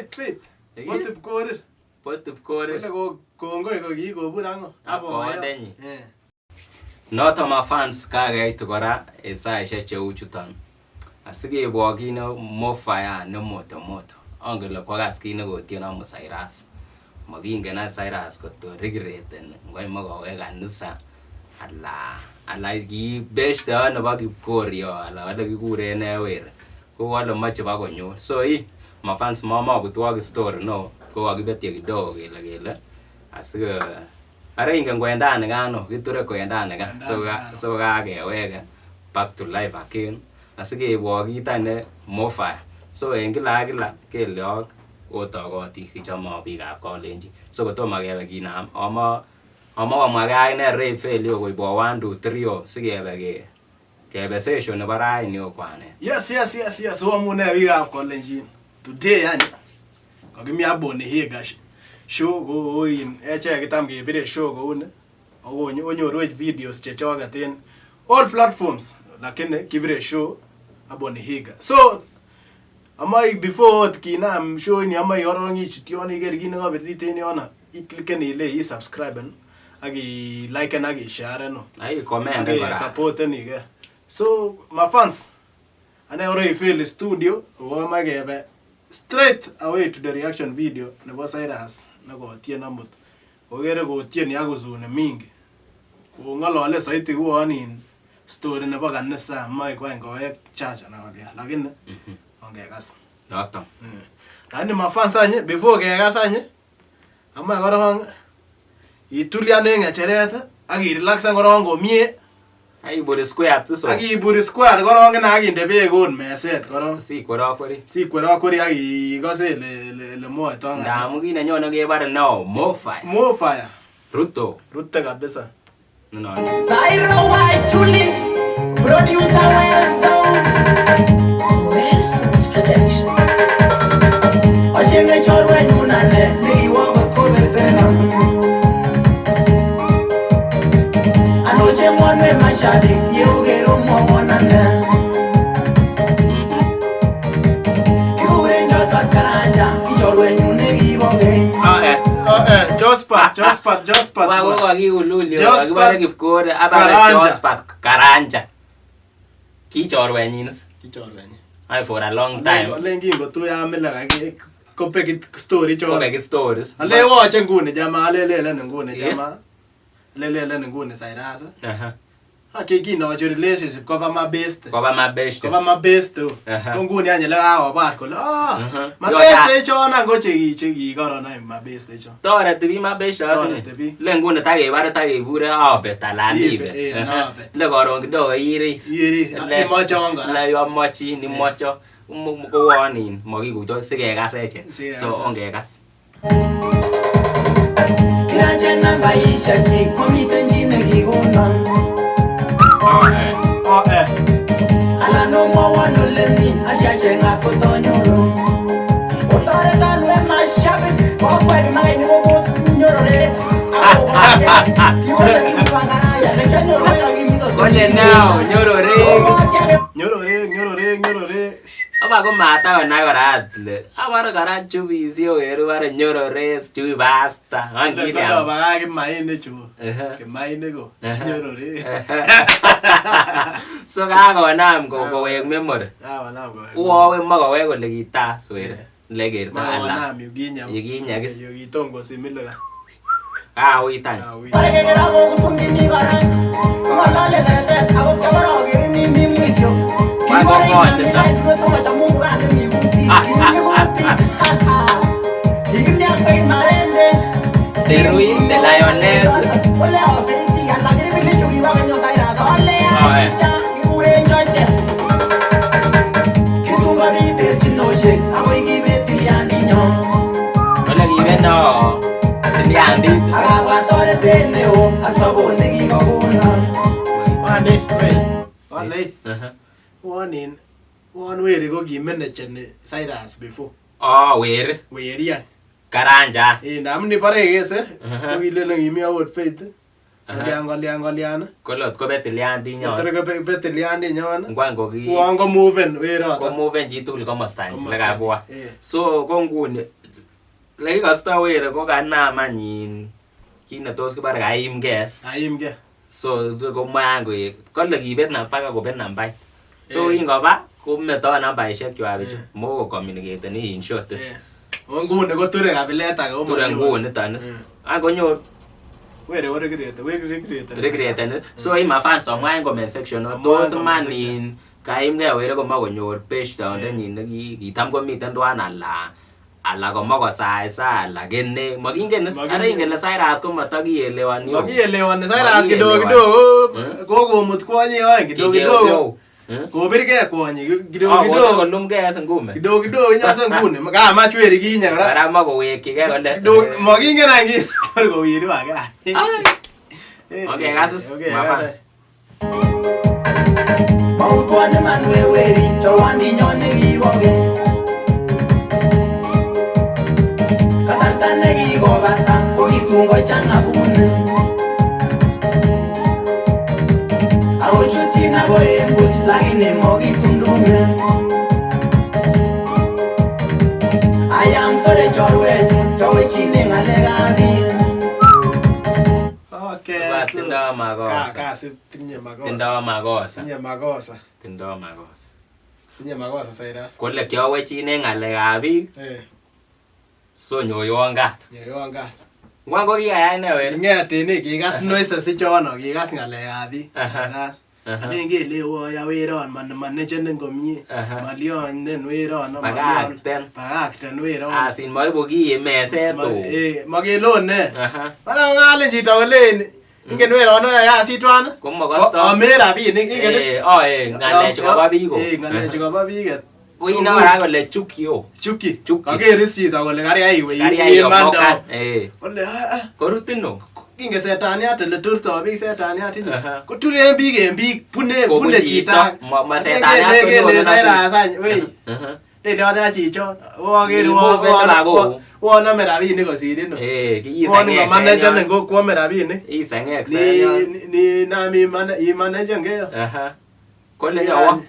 Faith. Potip korir. Kongoi ko kikobur ango. Apodenyi. Noto ma fans kagaitu kora saishek cheu chuton. Asikebwa kino mofaya ne moto. Angele kwagas kino kotieno mo Cyrus. Magingen na Cyrus koto regreten ngoi magawe kanisa. Ala gi best na ba kipkorio ala wala kikure ne wer. Ko wala mache ba konyo. So ma fans mama kutwag story no. Ko wakibetie kidogo kele. Asige are ingen kwendane gano kiture kwendane ga so kageweka back to life again asikebwa kitane mofire so en kila kelyok otogoti kichamo biikab kolenji so kotomo kebe kinam ama wamwaga ne RAY-FELI koibo 1 2 3 sikebe kebe session nebo raini okwane. Yes wamune biikab kolenji today yani kakimi abone higash show go in eche kitam kebire show go une onyorwech videos chechoket en all platforms lakini kibire show abone higa so amai before kinam show ni amai orongi chutioni iger kine kabirtit en yona ikliken ile subscribe ak like and share no ai comment and support ni ke so my fans ane RAY-FELI studio wama gebe straight away to the reaction video nebo Cyrus nako tiena mut ogere go tieni akuzune mingi ko ngalole saiti kuonin story nebo kanisa mai kwa ngoek church na wale lakini ongekas noto lakini mafans anye before kekas anye ama korong ituliane ngecheret ak relax korong komie ai buri square tu so aki buri square korong na akinde beekon meset korong si kwerakweri ak ikose le moito ndamu kine nyone kebare no more fire ruto kabisa no Cyrus Chuli producer well sound Wilson's production Achenge Choruenyun ane nikiwongo kobertena Anoche mwane mashadi yeugero mwonane Kiure njosta karanja Choruenyun nekiwonge Jospat wa kiululio wakibare kipkore abare Jospat karanja Choruenyun ai for a long time lengi ngotuya amela kake kopek stories ale wache ngune jamaa alelele ngune jamaa lelele ngune Cyrus akekinocho relationship koba my best nguni anyele kaobat kole my best chona ngoche chekikoron ai my best cho toreti bi my best asini le ngune takebare takebure abet alanibe le koron kidogo iri mochonga la yo mochi ni mocho ko wanin makikuito sikekas eche so ongekas Kiraje namba ishaki komiten jine kikonon ala no mawano lemi asiache ngako tonyoro otore tanwe mashabi kokwe mai ni go nyorore yule kifanga ya lejanyo roya gimito kone now nyorore aba ko mata na koratle abara kara chubisi ogeru bare nyorore chubi basta angile ndo bagage maine chu ke maine go nyorore so kakonam kowek memory uowe makowe kole kitas were legerto ala yukinyakis yukitongo simileka uitan parekera go kutungini gara malale zerete ago kabaro girini mimwisyo The ruin de lioness. Hola, give no. One way to go give manager Cyrus before. Weri. Weri any. Karanja. Ndamun ibare ikese, ko kilele kimi akot Faith. Ngolian. Kolot ko betiliandi nyon. Tore ko betiliandi nyon. Ngwan ko ki. Uwan ko moven weroto. Ko moven chitugul komasta lekabwa. So ko nguni lekikosto weri ko kanam anyin kit netos kibare kaimgei. So ko mwango kole kibet mpaka kobet nambait. So ingoba kometo nambaishek chwak bichu. Mo communicate ni in short. Nguni ko ture kabilet age ture nguni tanis. Akonyor Recreate. So ima fans omwain comment section tos man in kaimgei weri komakonyor page down nyin nekitam komiten twan ala komako saisa lakini makingen ara ingen Cyrus ko matakielewani. Makielewani Cyrus kidogo kokomut kwonyi oeng kidogo. Kobirgei kwonyi kidogo kolumgei ngume. Kidogo nyase nguni. Kamach weri kinye kora. Kora makowekchigei kole. Makingen angi tor kowiri waga. Okay, kasis. Mafans. Mautwane manwe weri chawandi nyone giwoge. Kasarta negigobata kogitungo changa bune. Awochuti na boembut lakini mogitundume. I am sorry Choruenyun chawechine ngalegabi. Okay, Tindo makosa. Kasi tinye makosa. Tindo makosa. Tinye makosa Cyrus. Kole kiawechine ngalekab biik. So nyoywan gat. Ngwan ko kikayai ne weri? Ng'etene kikas noises ichono, kikas ngalekab biik. Cyrus. Alen kelewo ya weron manechenen komie. Malionen weron. Bakakten weron. Asin maibu kiye meset o. Makelone. Para ngalen chito kolen ingen weron oyoe kasit twan. Komokosto. Ame rabinik ingen is. Ngalechu kobo biik o. Ngalechu kobo biik. Uy nora kole Chuki. Kakeris chito kole kariai iwe. Imanda. Kole korutino. Inge setaniat ele turto biik setaniat ini. Kotulen biik en biik bune chito. Ma setaniat kele Cyrus any wey. Lelone chicho. Okere wo nome rabinik kosir ino. Kiisenge. Manager ngo kwome rabinik. Isenge. Ni nami manager ngeyo. Kole nyawa.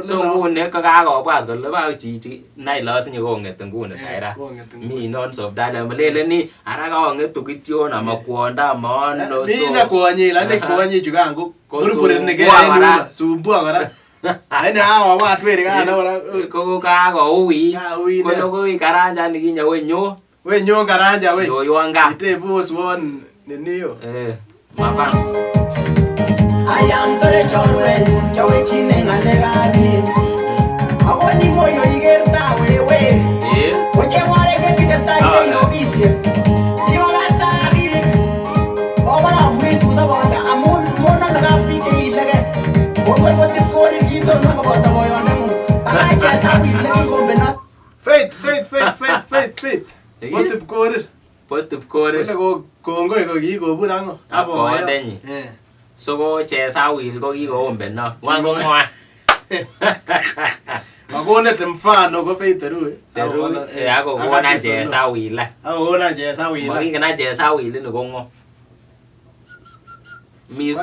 So nguni kakakobwat kole ba chichi nai lasinye kong'et nguni Cyrus. Mi nons of that meleleni ara kong'etu kityo ama kwonda ama ono so. Mina kwonyi lani kwonyi chukan ko burburenike en yuno. Sumbua kora. Aina hawa watu weri kana kora. Ko kakouwi. Kono kui karanja nikinye we nyo karanja we. Yoywan ga. Ite boss won niniyo. Mafans. I am sorry Choruenyun chawechine ngalegabi. Agoni moyo igerta wewe. Oche ware ke kitesta ite yogisye. Yogata bi. Ogona mwitu sabonda amun mona nagapi ke ilege. Ogwe botit kori kito no bota boyo nemu. Acha sabi legi gombena. Faith. Botip korir. Kole kongoi ko kikobur ango. Abodenyi. So ko chesawil ko kikoomben wango mwa. Makonet mfano ko Faith Terue. Ako kona chesawila. Makingen chesawil ni ko ngo. Mi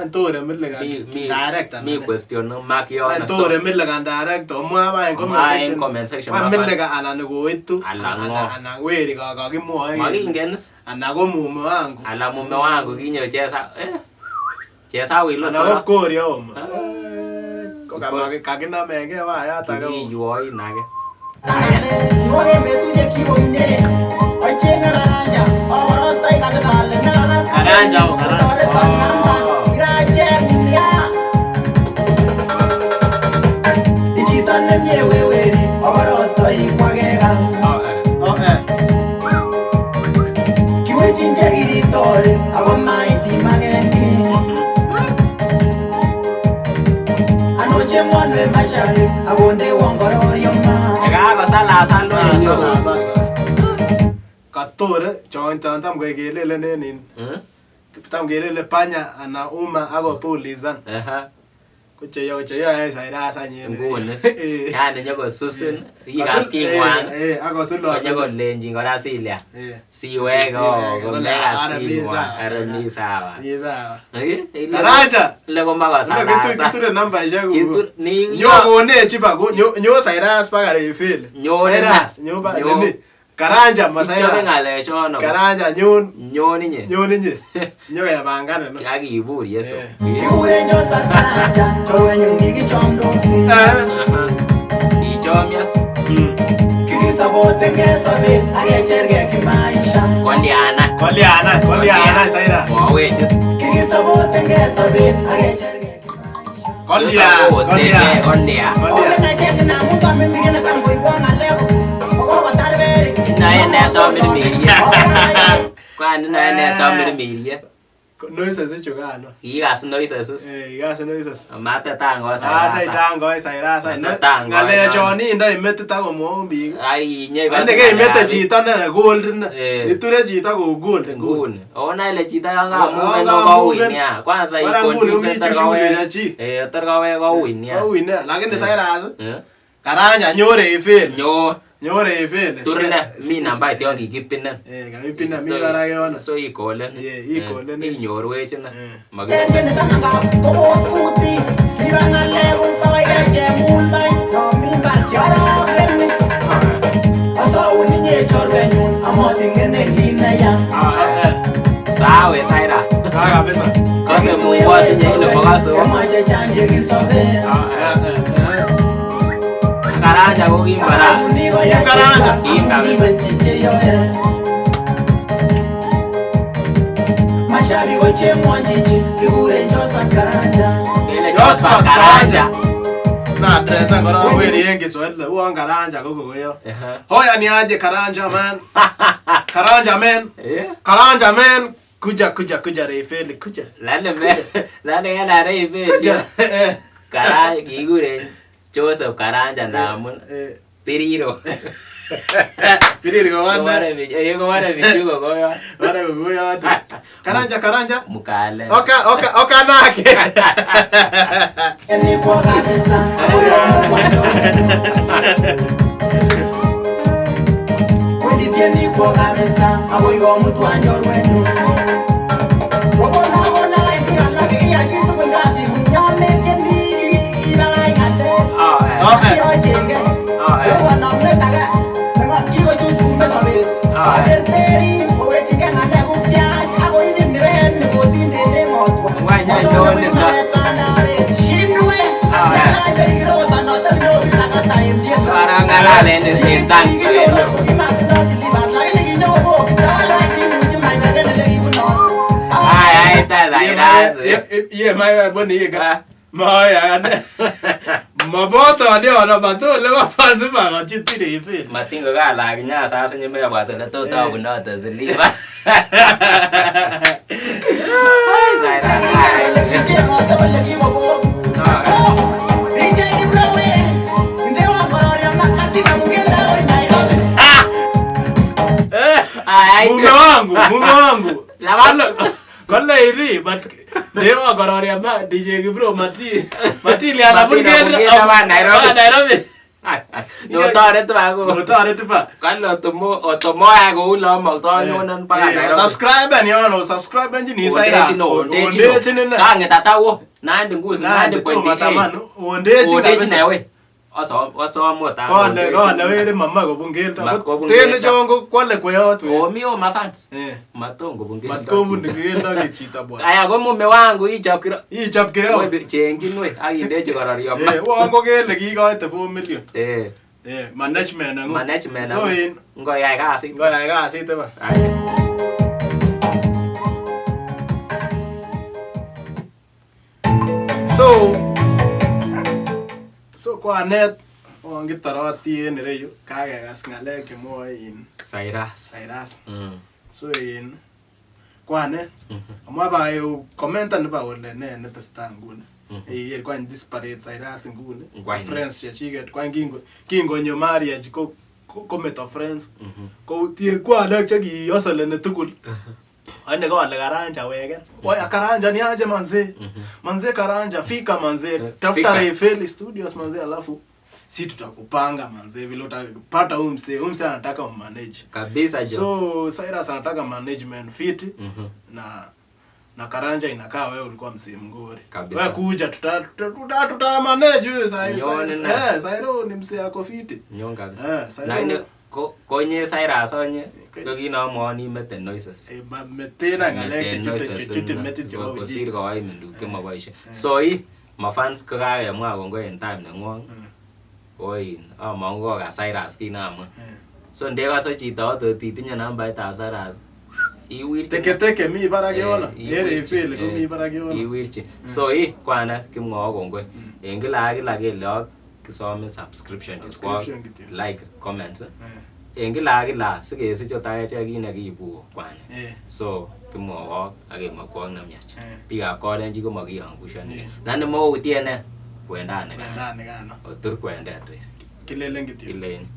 question mark yon. Tore mille kan director mwa ba en comment section. Ma mille ka ana ngo itu. Ana weri ka kimwoe. Makingen. Ana ko mume wangu. Ala mume wangu kinyo chesa Chesawil lo. Ana ko korio. Ko kama kakinamenge wayata ko. Iyoi nage. Moge metusiek kikomye. Achenge karanja. Oborostoi kabisa ale nakas. Karanja. Toreton namba. Iracheng ya. Ichito nemye weweri. Oborostoi kwakeka. Kiwechin chekiritori. Ako maiti magendi. Anoche mwanwe mashariki. Akonde wongororio ma. Katore chontan tam ko kelele nenin. Tam kelele panya ana uma ako pulizan. Koche yae Cyrus anyen. Nguni. Yani nyokosusin. Ikas kingwan. Akosulo. Nyokolenjin kora Silya. Siweko komekas kingwan. Aremi sawa. Ni sawa. Karanja. Lego makosalasa. Kiture namba ishaku. Nyokone chipa nyo Cyrus paka RAY-FELI. Cyrus nyo ba nini. Karanja Cyrus. Karanja nyoni. Sinyo ya bangana no. Kakibur yeso. Choruenyun Karanja, Choruenyun kikichomdosi. Kichomyas. Kikisaboten kesobet akecherke kimaisha. Koliana Cyrus. Mwawechis. Kikisaboten kesobet akecherke kimaisha. Kondia. Okena chekina mutu amimigene tangoibwa ngaleko. Okokotar beri. Naene tomirimirye. Kwani naene tomirimirye. Noises chugano. Ikas noises. Ikas noises. Mate tango Cyrus. Ate tango Cyrus. Ngale choni ndai metita komwou biik. Ai nyeka. Ande ke mete chito ne gold ne. Niture chito ko gold nguni. Ona ile chito yanga mume no ko winia. Kwanza icon terkawe. Terkawe ko winia. Ko winia. Lakini Cyrus. Karanja nyore ifel. Nyore ifel. Turne mi namba ito kikipinen. Kakipinen mi barake ona. So ikolen. Ikolen. Inyorwech na. Tende tananga ko skuti. Ibanga lego kawai chemulbai. Nomi barkiara kene. Asa uninye Choruenyun amotingene kinaya. Sawa Cyrus. Sawa kabisa. Kase muwasi nyele bagaso. Kamache chanje kisobe. Karanja ko kimbara. Karanja. Mashabi ko chemwanjiji kigure Karanja. Karanja. Na adresa ngora weri yengi swele uwa Karanja kukuyo. Hoya ni aje Karanja man. Karanja man. Kuja RAY-FELI kuja. Lale yana RAY-FELI. Kuja. Karanja kigure Joseph Karanja namun Piriro. Piriro wana. Yego wale vichugo goyo. Wale goyo. Karanja. Mukale. Oka nake. Eni kwa kabisa. Wendi tieni kwa kabisa. Awoigo mtu wa Choruenyun. Ye mai boni ga. Maya ne. Maboto ndio na bato le mafasi ba chitire hivi. Matingo gala nya sasa nyembe ya bato le to ta kunota ziliva. Mume wangu. Kolla iri but dewa gororia ma DJ Gibro mati li anabungera Nairobi. No tare tu ba. Kalau otomo ako ulo mo to nyonan pa Nairobi. Subscribe ni Cyrus. Ondechi nina. Kange tatawo. Nandi nguzi nandi point. Ondechi na we. Oso mo ta. Kone wele mama ko bungela. Tene chongo kwale kweyo tu. Omio mafans. Matongo bungela. Matkombu ngela kichita bwana. Aya ko mume wangu ichapkiro. Ichapkiro. Chenginwe akindechi kororio. Wango kele kikoite 4 million. Management nangu. So in ngoyai kasit ba. So kwa net ongitaroti en ireyu kakekas ngalek chemwoe in Cyrus. So in kwa net amwa ba commenta nebo ole ne netestai nguni. Iker kwa disparate Cyrus nguni. Friends chechiket kwa kingonyo marriage ko meto friends. Ko tie kwa alak che ki hustle ne tugul. Ane kwa wale Karanja wege. Oya Karanja ni aje manze. Manze Karanja fika manze. Tafuta RAY-FELI Studios manze alafu si tutakupanga manze vile utapata huyu msee anataka umanage. Kabisa jo. So Cyrus anataka management fit na Karanja inakaa wewe ulikuwa msee mgori. Wewe kuja tuta manage wewe sasa. Cyrus ni msee yako fit. Nyon kabisa. Na ine konye Cyrus onye kokina moni mete noises. Metena ngalek chutu kosir kawai mendu kemaboishe. So mafans kakakemwa kongoi en time nengwong. Oi, amangu ka Cyrus kinamwa. So ndekase chito otitinye nambaitab Cyrus. Iwirchi. Teke mi barak yono. RAY-FELI ko mi barak yono. Iwirchi. So kwana kimwao kongoi. En kila kele kisome subscription like comments. En kila sikesich otaechek kit nekiibu kwana. So kimwao akemakwong namiach. Biikab kolenji komakiangushani. Nani moutie ne? Kwendane kana. Otur kwendet wet. Kilelen kityo. Kilelen.